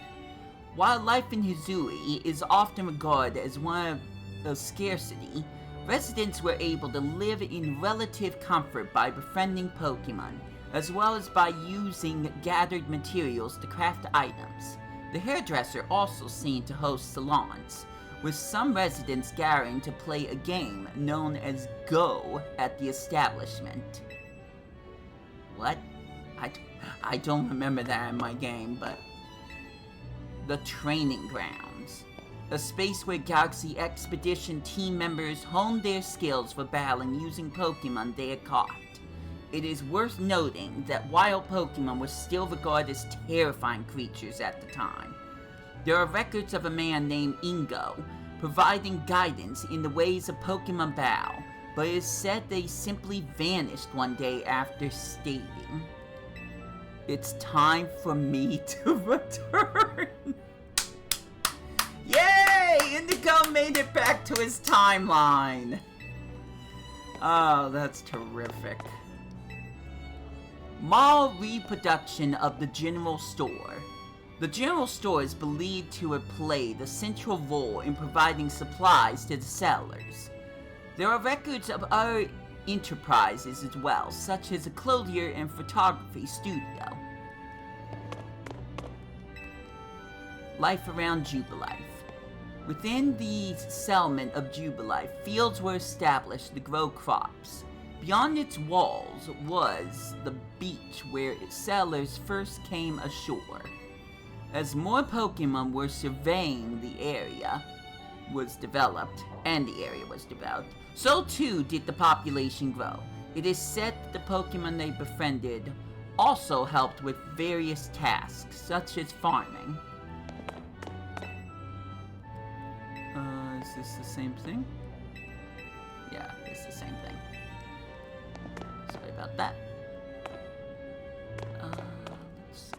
While life in Hisui is often regarded as one of scarcity, residents were able to live in relative comfort by befriending Pokemon, as well as by using gathered materials to craft items. The hairdresser also seemed to host salons, with some residents gathering to play a game known as Go at the establishment. What? I don't remember that in my game, but... The training grounds. A space where Galaxy Expedition team members honed their skills for battling using Pokemon they had caught. It is worth noting that wild Pokemon were still regarded as terrifying creatures at the time. There are records of a man named Ingo providing guidance in the ways of Pokemon battle, but it is said they simply vanished one day after stating, "It's time for me to return." Yay! Indigo made it back to his timeline! Oh, that's terrific. Mall reproduction of the general store. The general store is believed to have played a central role in providing supplies to the settlers. There are records of other enterprises as well, such as a clothier and photography studio. Life around Jubilife. Within the settlement of Jubilife, fields were established to grow crops. Beyond its walls was the beach where settlers first came ashore. As more Pokemon were surveying the area was developed, so too did the population grow. It is said that the Pokemon they befriended also helped with various tasks, such as farming. Is this the same thing? Yeah, it's the same thing. Sorry about that. Let's see.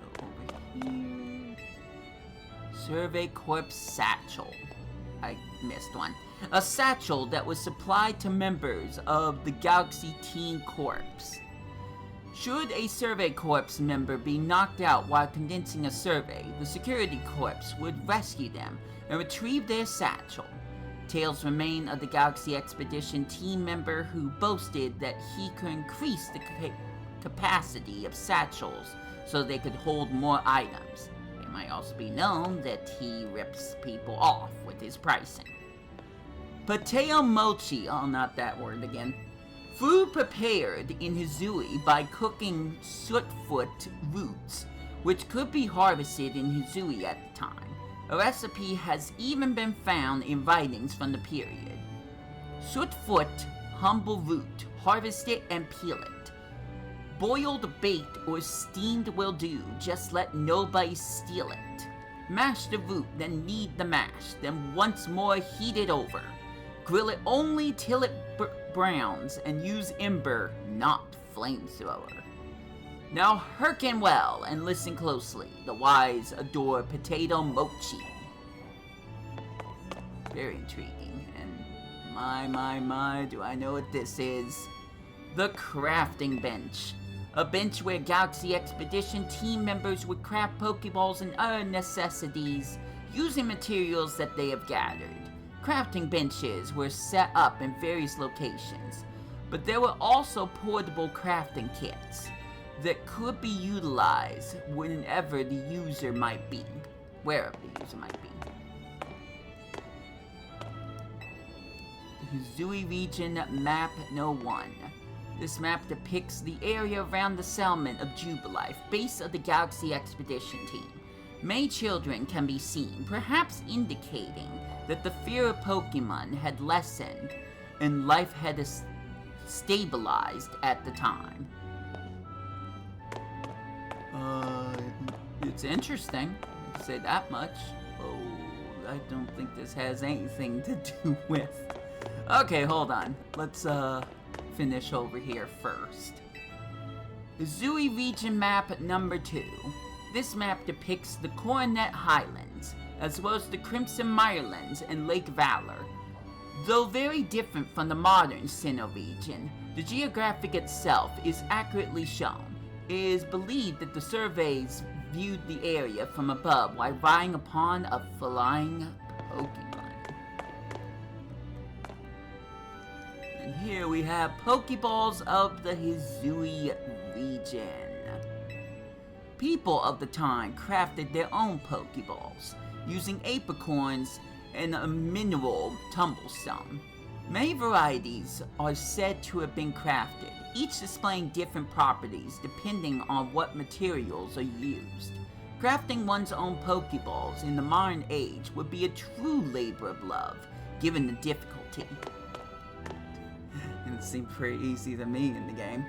Go over here. Survey Corps Satchel. I missed one. A satchel that was supplied to members of the Galaxy Teen Corps. Should a Survey Corps member be knocked out while condensing a survey, the Security Corps would rescue them and retrieve their satchel. Tales remain of the Galaxy Expedition team member who boasted that he could increase the capacity of satchels so they could hold more items. It might also be known that he rips people off with his pricing. Pateo mochi, oh not that word again. Food prepared in Hisui by cooking sootfoot roots, which could be harvested in Hisui at the time. A recipe has even been found in writings from the period. Sootfoot, humble root, harvest it and peel it. Boiled, baked, or steamed will do, just let nobody steal it. Mash the root, then knead the mash, then once more heat it over. Grill it only till it browns, and use ember, not flamethrower. Now hearken well and listen closely. The wise adore potato mochi. Very intriguing, and my, do I know what this is. The crafting bench. A bench where Galaxy Expedition team members would craft Pokeballs and other necessities using materials that they have gathered. Crafting benches were set up in various locations, but there were also portable crafting kits. that could be utilized wherever the user might be. The Hisui region map No. 1. This map depicts the area around the settlement of Jubilife, base of the Galaxy Expedition Team. Many children can be seen, perhaps indicating that the fear of Pokemon had lessened and life had stabilized at the time. It's interesting, I can say that much. Oh, I don't think this has anything to do with... Okay, hold on. Let's, finish over here first. The Zui region map number 2. This map depicts the Coronet Highlands, as well as the Crimson Mirelands and Lake Valor. Though very different from the modern Sinnoh region, the geographic itself is accurately shown. It is believed that the surveys viewed the area from above while riding upon a flying Pokemon. And here we have Pokeballs of the Hisui region. People of the time crafted their own Pokeballs, using apricorns and a mineral tumblestone. Many varieties are said to have been crafted, each displaying different properties depending on what materials are used. Crafting one's own Pokeballs in the modern age would be a true labor of love, given the difficulty. It seemed pretty easy to me in the game.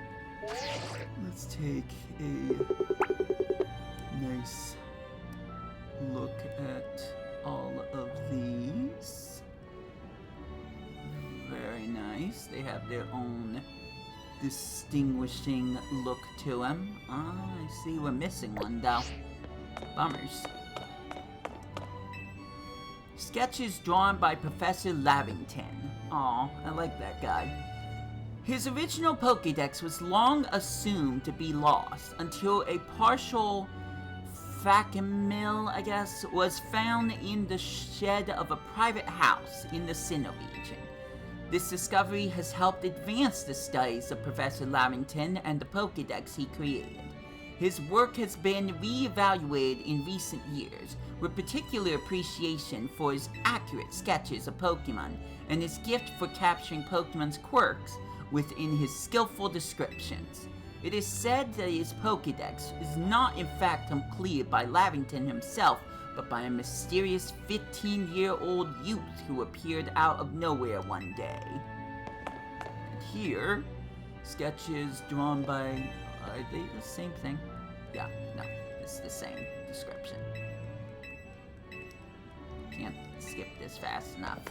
Let's take a nice look at all of these. Very nice. They have their own distinguishing look to them. I see we're missing one though. Bummers. Sketches drawn by Professor Lavington. Aw, I like that guy. His original Pokédex was long assumed to be lost until a partial facsimile, I guess, was found in the shed of a private house in the Sinnoh region. This discovery has helped advance the studies of Professor Lavington and the Pokédex he created. His work has been re-evaluated in recent years, with particular appreciation for his accurate sketches of Pokemon and his gift for capturing Pokemon's quirks within his skillful descriptions. It is said that his Pokédex is not in fact completed by Lavington himself, but by a mysterious 15-year-old youth who appeared out of nowhere one day. And here, sketches drawn by... are they the same thing? Yeah, no, it's the same description. Can't skip this fast enough.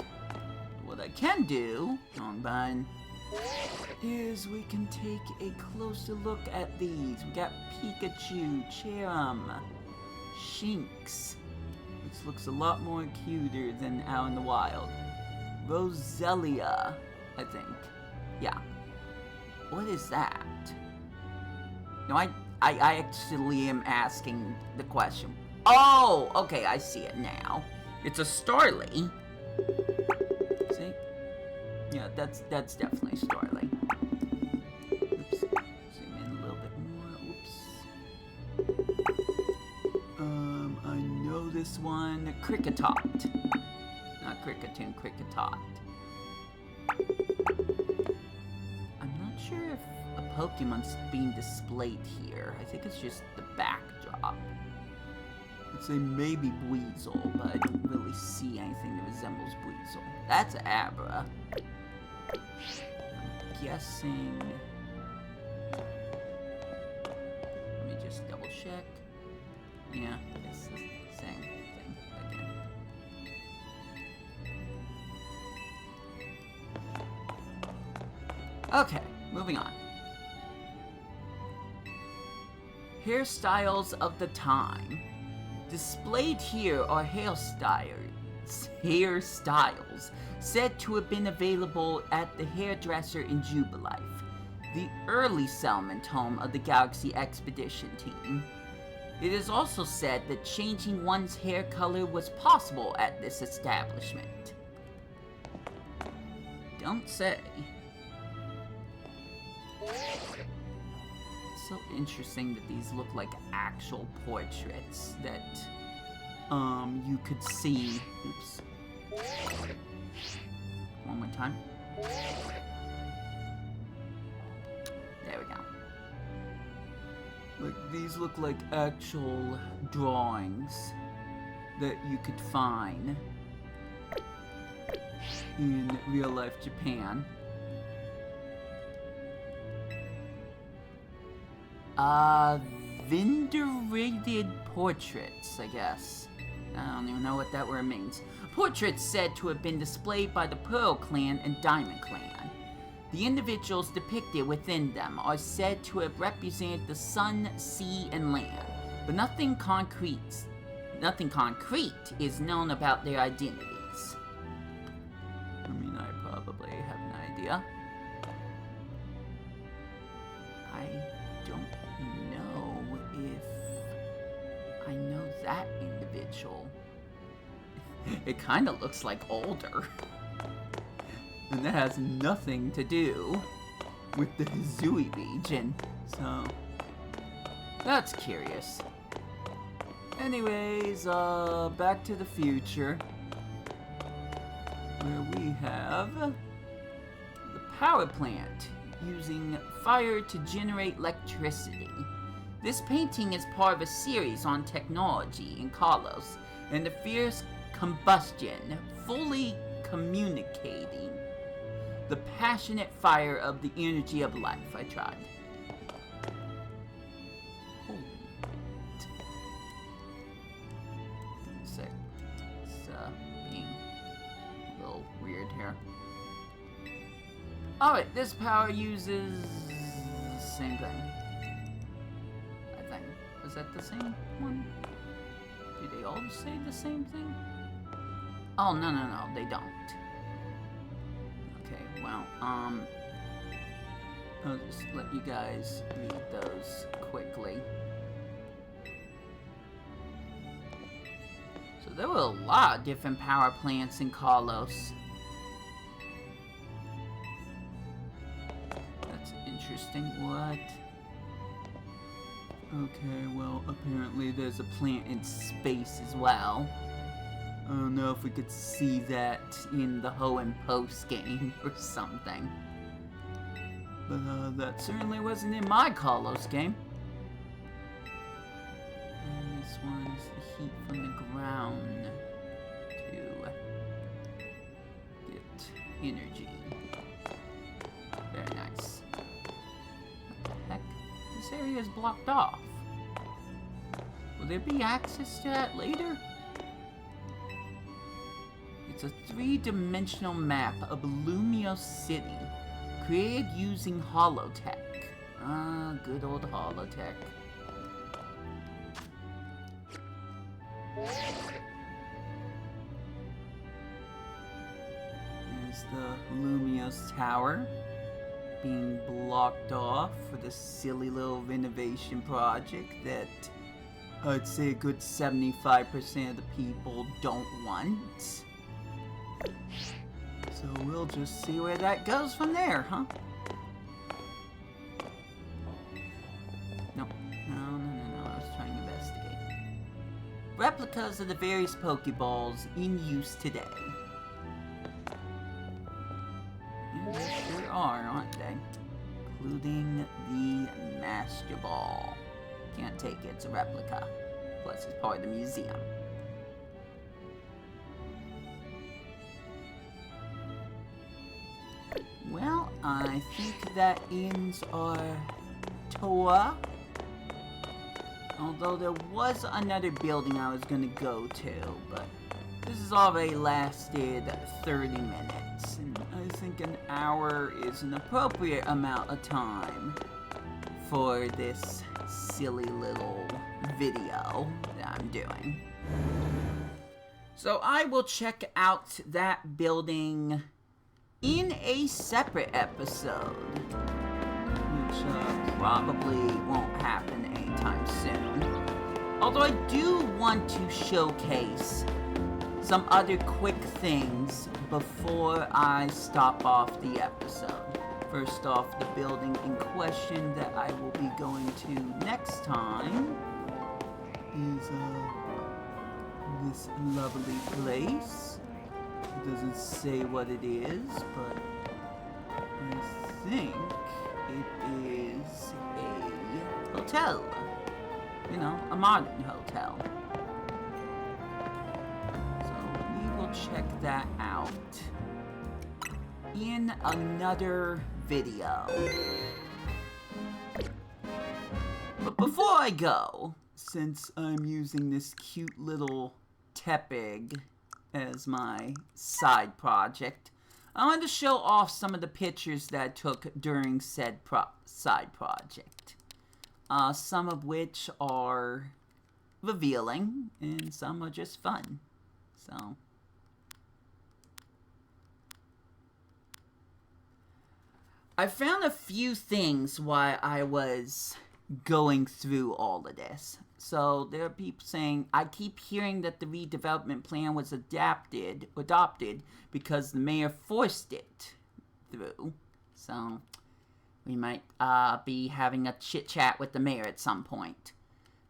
What I can do, wrong button, is we can take a closer look at these. We got Pikachu, Cherum, Shinx, which looks a lot more cuter than out in the wild. Roselia, I think. Yeah. What is that? No, I actually am asking the question. Oh, okay, I see it now. It's a Starly. See? Yeah, that's definitely Starly. Oops. Zoom in a little bit more. Oops. I know this one. Kricketot. Not Kricketune, Kricketot. I'm not sure if a Pokemon's being displayed here. I think it's just the backdrop. I'd say maybe Buizel, but I don't really see anything that resembles Buizel. That's Abra. I'm guessing... let me just double check. Yeah, it's the same thing again. Okay, moving on. Hairstyles of the time. Displayed here are hairstyles said to have been available at the hairdresser in Jubilife, the early settlement home of the Galaxy Expedition Team. It is also said that changing one's hair color was possible at this establishment. Don't say. Let's so interesting that these look like actual portraits that, you could see. Oops. One more time. There we go. Like, these look like actual drawings that you could find in real-life Japan. Venderated portraits, I guess. I don't even know what that word means. Portraits said to have been displayed by the Pearl Clan and Diamond Clan. The individuals depicted within them are said to have represented the sun, sea, and land, but nothing concrete is known about their identities. I mean, I probably have an idea. I don't know if I know that individual. It kind of looks like older. And that has nothing to do with the Hisui region, so that's curious. Anyways, Back to the Future, where we have the power plant using fire to generate electricity. This painting is part of a series on technology in KALOS and the fierce combustion, fully communicating the passionate fire of the energy of life. I tried. Holy. Sick. It's being a little weird here. Alright, this power uses the same thing. I think. Was that the same one? Do they all say the same thing? Oh, no, they don't. Okay, well, I'll just let you guys read those quickly. So there were a lot of different power plants in KALOS. That's interesting. What? Okay, well, apparently there's a plant in space as well. I don't know if we could see that in the Hoenn Post game or something. But that certainly wasn't in my KALOS game. And this one's the heat from the ground to get energy. Very nice. What the heck? This area is blocked off. Will there be access to that later? It's a 3-dimensional map of Lumiose City, created using holotech. Ah, good old holotech. There's the Lumiose Tower, being blocked off for the silly little renovation project that I'd say a good 75% of the people don't want. So we'll just see where that goes from there, huh? No, I was trying to investigate. Replicas of the various Pokeballs in use today. And there sure are, aren't they? Including the Master Ball. Can't take it, it's a replica. Plus it's part of the museum. Well, I think that ends our tour. Although there was another building I was gonna go to, but this has already lasted 30 minutes, and I think an hour is an appropriate amount of time for this silly little video that I'm doing. So I will check out that building in a separate episode, which probably won't happen anytime soon. Although I do want to showcase some other quick things before I stop off the episode. First off, the building in question that I will be going to next time is this lovely place. It doesn't say what it is, but I think it is a hotel. You know, a modern hotel. So we will check that out in another video. But before I go, since I'm using this cute little Tepig as my side project, I wanted to show off some of the pictures that I took during said side project. Some of which are revealing, and some are just fun. So, I found a few things while I was going through all of this. So, there are people saying, I keep hearing that the redevelopment plan was adopted because the mayor forced it through. So, we might be having a chit-chat with the mayor at some point.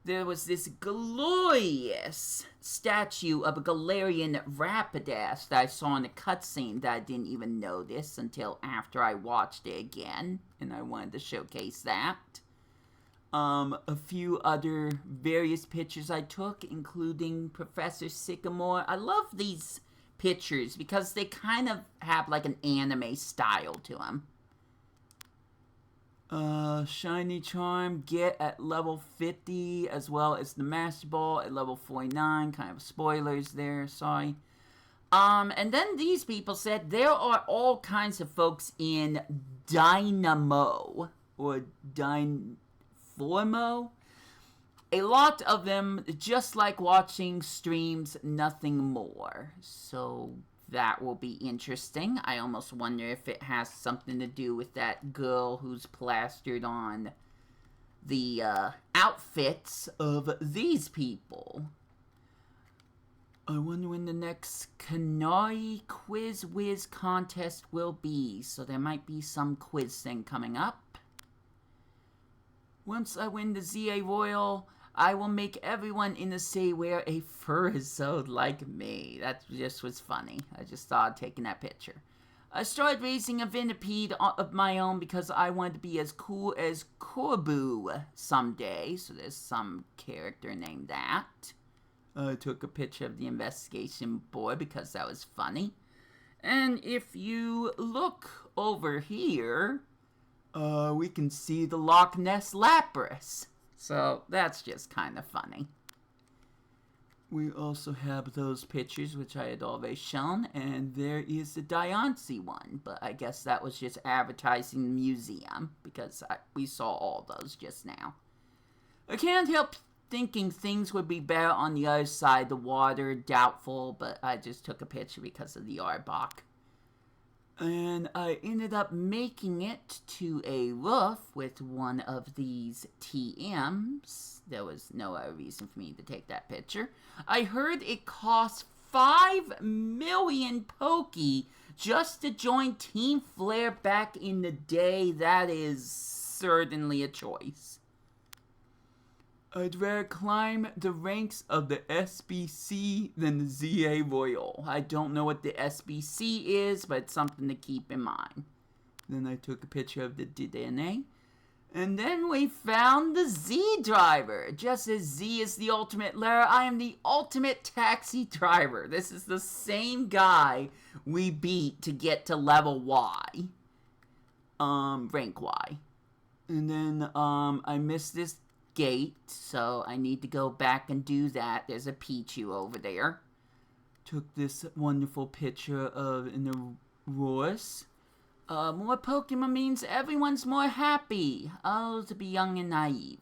There was this glorious statue of a Galarian Rapidash that I saw in the cutscene that I didn't even notice until after I watched it again, and I wanted to showcase that. A few other various pictures I took, including Professor Sycamore. I love these pictures because they kind of have like an anime style to them. Shiny Charm get at level 50, as well as the Master Ball at level 49. Kind of spoilers there, sorry. And then these people said there are all kinds of folks in Dynamo, or Dynformo. A lot of them just like watching streams, nothing more. So that will be interesting. I almost wonder if it has something to do with that girl who's plastered on the outfits of these people. I wonder when the next Kanari Quiz Whiz contest will be. So there might be some quiz thing coming up. Once I win the ZA Royal, I will make everyone in the city wear a fursuit like me. That just was funny. I just thought taking that picture. I started raising a Venipede of my own because I wanted to be as cool as Corbu someday. So there's some character named that. I took a picture of the investigation board because that was funny. And if you look over here, we can see the Loch Ness Lapras. So, that's just kind of funny. We also have those pictures, which I had already shown, and there is the Diancie one, but I guess that was just advertising the museum, because we saw all those just now. I can't help thinking things would be better on the other side of the water, doubtful, but I just took a picture because of the Arbok. And I ended up making it to a roof with one of these TMs. There was no other reason for me to take that picture. I heard it cost 5 million Poké just to join Team Flare back in the day. That is certainly a choice. I'd rather climb the ranks of the SBC than the ZA Royal. I don't know what the SBC is, but it's something to keep in mind. Then I took a picture of the DNA. And then we found the Z driver. Just as Z is the ultimate Lara, I am the ultimate taxi driver. This is the same guy we beat to get to level Y. Rank Y. And then, I missed this gate, so I need to go back and do that. There's a Pichu over there. Took this wonderful picture of an Aurorus. More Pokemon means everyone's more happy. Oh, to be young and naive.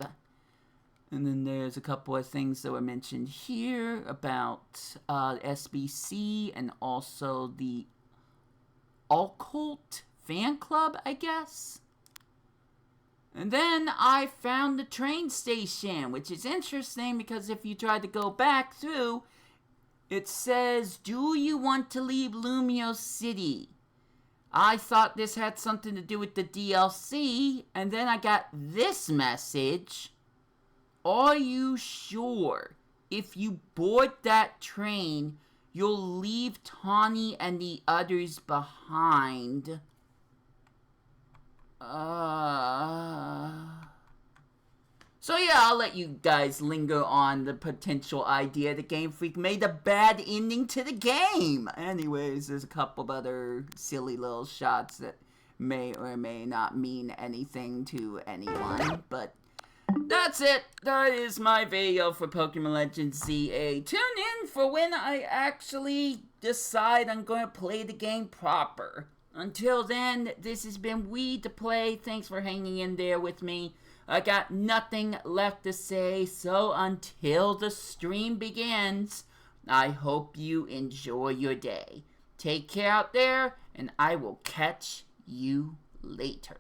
And then there's a couple of things that were mentioned here about SBC and also the Occult fan club, I guess. And then I found the train station, which is interesting because if you try to go back through, it says, do you want to leave Lumiose City? I thought this had something to do with the DLC, and then I got this message. Are you sure? If you board that train, you'll leave Tawny and the others behind. So yeah, I'll let you guys linger on the potential idea that Game Freak made a bad ending to the game. Anyways, there's a couple of other silly little shots that may or may not mean anything to anyone, but that's it. That is my video for Pokemon Legends ZA. Tune in for when I actually decide I'm going to play the game proper. Until then, this has been Wii2PLAY. Thanks for hanging in there with me. I got nothing left to say, so until the stream begins, I hope you enjoy your day. Take care out there, and I will catch you later.